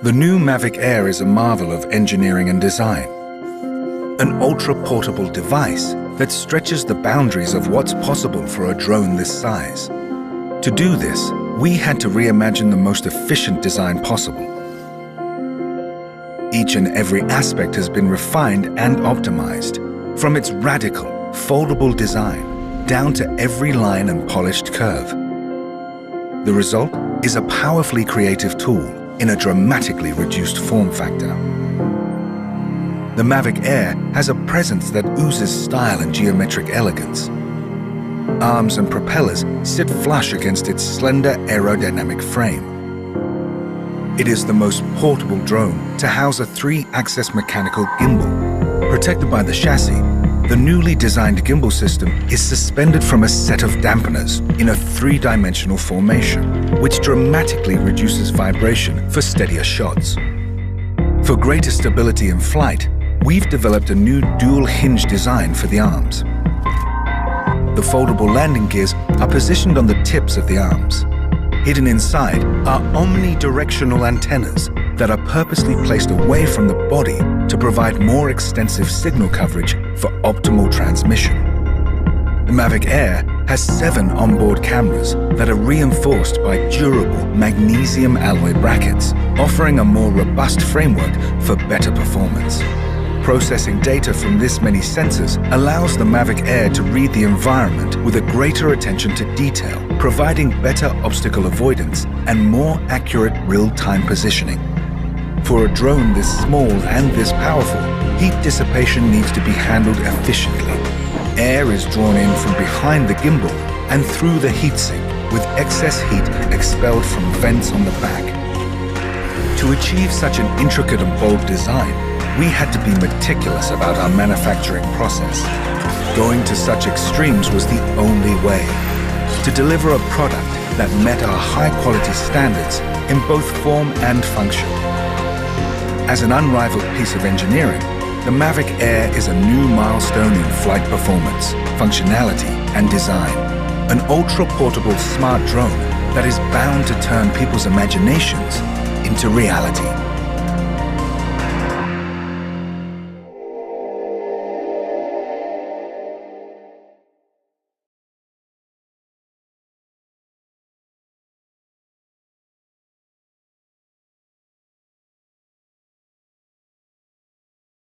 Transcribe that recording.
The new Mavic Air is a marvel of engineering and design. An ultra-portable device that stretches the boundaries of what's possible for a drone this size. To do this, we had to reimagine the most efficient design possible. Each and every aspect has been refined and optimized, from its radical, foldable design down to every line and polished curve. The result is a powerfully creative tool in a dramatically reduced form factor. The Mavic Air has a presence that oozes style and geometric elegance. Arms and propellers sit flush against its slender aerodynamic frame. It is the most portable drone to house a 3-axis mechanical gimbal. Protected by the chassis, the newly designed gimbal system is suspended from a set of dampeners in a 3-dimensional formation, which dramatically reduces vibration for steadier shots. For greater stability in flight, we've developed a new dual-hinge design for the arms. The foldable landing gears are positioned on the tips of the arms. Hidden inside are omnidirectional antennas that are purposely placed away from the body to provide more extensive signal coverage for optimal transmission. The Mavic Air has 7 onboard cameras that are reinforced by durable magnesium alloy brackets, offering a more robust framework for better performance. Processing data from this many sensors allows the Mavic Air to read the environment with a greater attention to detail, providing better obstacle avoidance and more accurate real-time positioning. For a drone this small and this powerful, heat dissipation needs to be handled efficiently. Air is drawn in from behind the gimbal and through the heatsink, with excess heat expelled from vents on the back. To achieve such an intricate and bold design, we had to be meticulous about our manufacturing process. Going to such extremes was the only way to deliver a product that met our high-quality standards in both form and function. As an unrivaled piece of engineering, the Mavic Air is a new milestone in flight performance, functionality, and design. An ultra-portable smart drone that is bound to turn people's imaginations into reality.